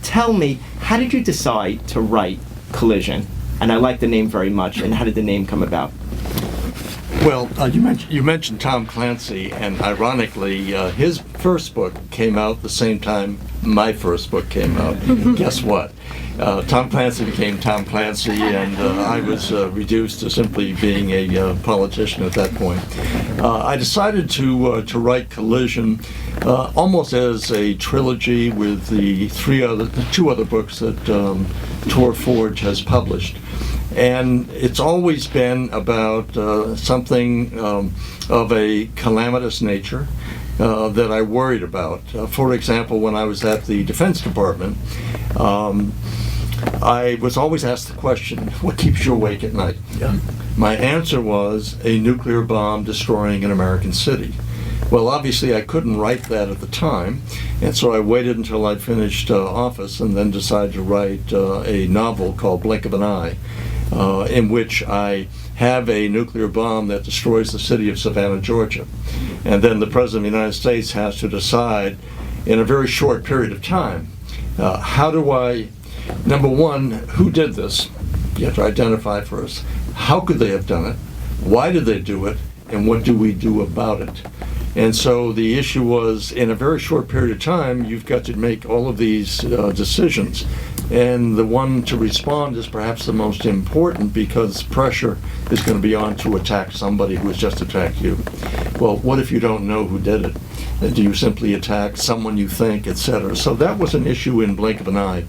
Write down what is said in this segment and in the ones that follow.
tell me, how did you decide to write Collision? And I like the name very much. And how did the name come about? Well, you mentioned Tom Clancy, and ironically, his first book came out the same time my first book came out. Guess what? Tom Clancy became Tom Clancy, and I was reduced to simply being a politician at that point. I decided to write Collision almost as a trilogy with the two other books that Tor Forge has published. And it's always been about something of a calamitous nature that I worried about. For example, when I was at the Defense Department, I was always asked the question, what keeps you awake at night? Yeah. My answer was a nuclear bomb destroying an American city. Well, obviously I couldn't write that at the time, and so I waited until I finished office and then decided to write a novel called Blink of an Eye, in which I have a nuclear bomb that destroys the city of Savannah, Georgia. And then the President of the United States has to decide in a very short period of time, how do I, number one, who did this? You have to identify first. How could they have done it? Why did they do it? And what do we do about it? And so the issue was, in a very short period of time, you've got to make all of these decisions. And the one to respond is perhaps the most important, because pressure is going to be on to attack somebody who has just attacked you. Well, what if you don't know who did it? Do you simply attack someone you think, etc.? So that was an issue in Blink of an Eye.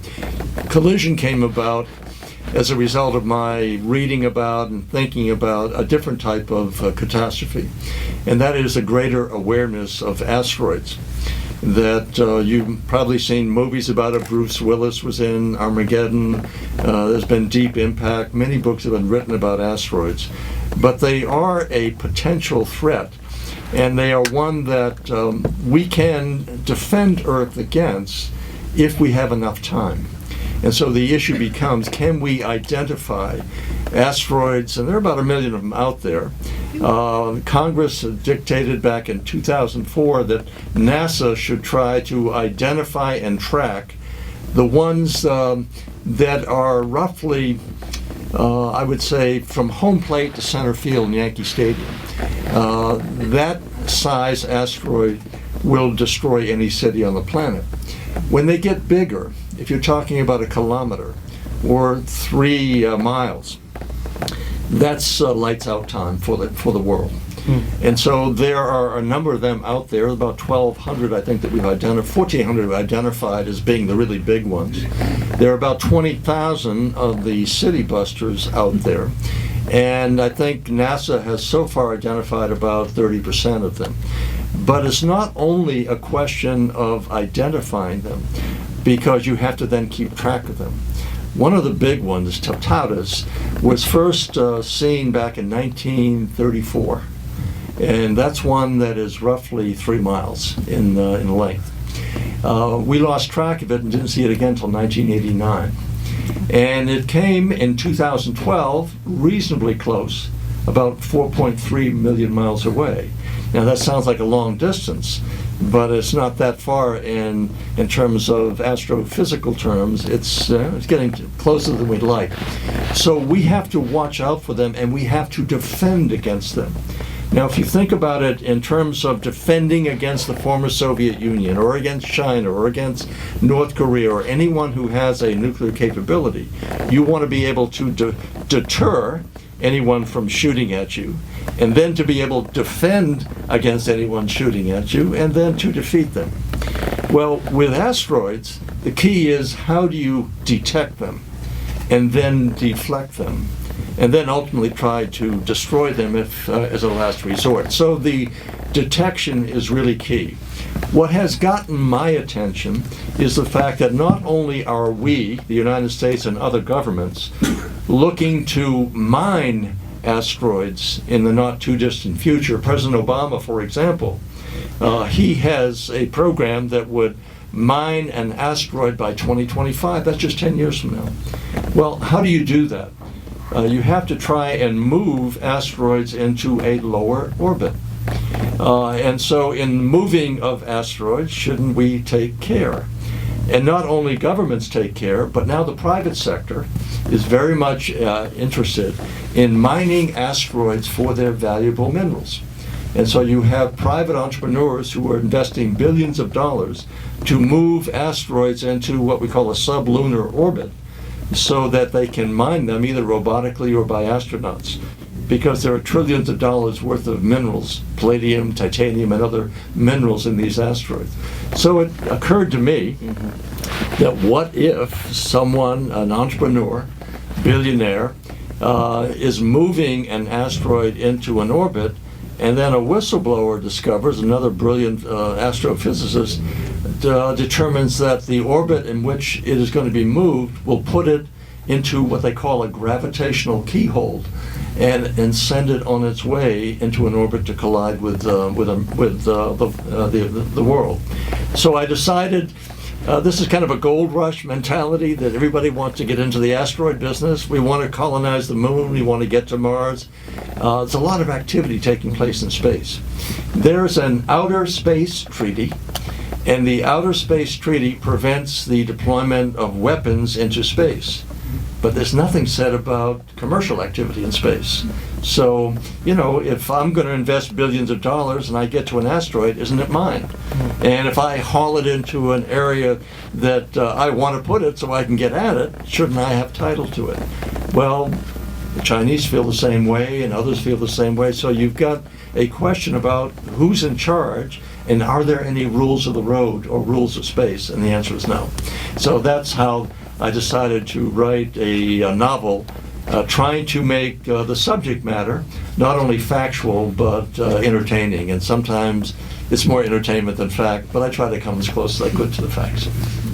Collision came about as a result of my reading about and thinking about a different type of catastrophe, and that is a greater awareness of asteroids. That you've probably seen movies about it. Bruce Willis was in Armageddon. There's been Deep Impact. Many books have been written about asteroids, but they are a potential threat, and they are one that we can defend Earth against if we have enough time. And so the issue becomes, can we identify asteroids, and there are about 1 million of them out there. Congress dictated back in 2004 that NASA should try to identify and track the ones that are roughly, I would say, from home plate to center field in Yankee Stadium. That size asteroid will destroy any city on the planet. When they get bigger, if you're talking about 1 kilometer or 3 miles, that's lights out time for the world. And so there are a number of them out there, about 1,200 I think that we've identified, 1,400 identified as being the really big ones. There are about 20,000 of the city busters out there, and I think NASA has so far identified about 30% of them. But it's not only a question of identifying them, because you have to then keep track of them. One of the big ones, Tautatis, was first seen back in 1934, and that's one that is roughly 3 miles in length. We lost track of it and didn't see it again until 1989. And it came in 2012, reasonably close, about 4.3 million miles away. Now that sounds like a long distance, but it's not that far in terms of astrophysical terms. It's getting closer than we'd like. So we have to watch out for them, and we have to defend against them. Now, if you think about it in terms of defending against the former Soviet Union, or against China, or against North Korea, or anyone who has a nuclear capability, you want to be able to deter anyone from shooting at you, and then to be able to defend against anyone shooting at you, and then to defeat them. Well, with asteroids, the key is, how do you detect them and then deflect them, and then ultimately try to destroy them if as a last resort. So the detection is really key. What has gotten my attention is the fact that not only are we, the United States and other governments, looking to mine asteroids in the not too distant future. President Obama, for example, he has a program that would mine an asteroid by 2025. That's just 10 years from now. Well, how do you do that? You have to try and move asteroids into a lower orbit. And so in moving of asteroids, shouldn't we take care? And not only governments take care, but now the private sector is very much interested in mining asteroids for their valuable minerals. And so you have private entrepreneurs who are investing billions of dollars to move asteroids into what we call a sublunar orbit so that they can mine them either robotically or by astronauts. Because there are trillions of dollars worth of minerals, palladium, titanium, and other minerals in these asteroids. So it occurred to me that what if someone, an entrepreneur, billionaire, is moving an asteroid into an orbit, and then a whistleblower discovers, another brilliant astrophysicist, determines that the orbit in which it is going to be moved will put it into what they call a gravitational keyhole, and send it on its way into an orbit to collide with the world. So I decided this is kind of a gold rush mentality that everybody wants to get into the asteroid business. We want to colonize the moon. We want to get to Mars. There's a lot of activity taking place in space. There's an outer space treaty, and the outer space treaty prevents the deployment of weapons into space. But there's nothing said about commercial activity in space. So, you know, if I'm going to invest billions of dollars and I get to an asteroid, isn't it mine? And if I haul it into an area that I want to put it so I can get at it, shouldn't I have title to it? Well, the Chinese feel the same way and others feel the same way. So you've got a question about who's in charge and are there any rules of the road or rules of space? And the answer is no. So that's how I decided to write a novel trying to make the subject matter not only factual but entertaining. And sometimes it's more entertainment than fact, but I try to come as close as I could to the facts.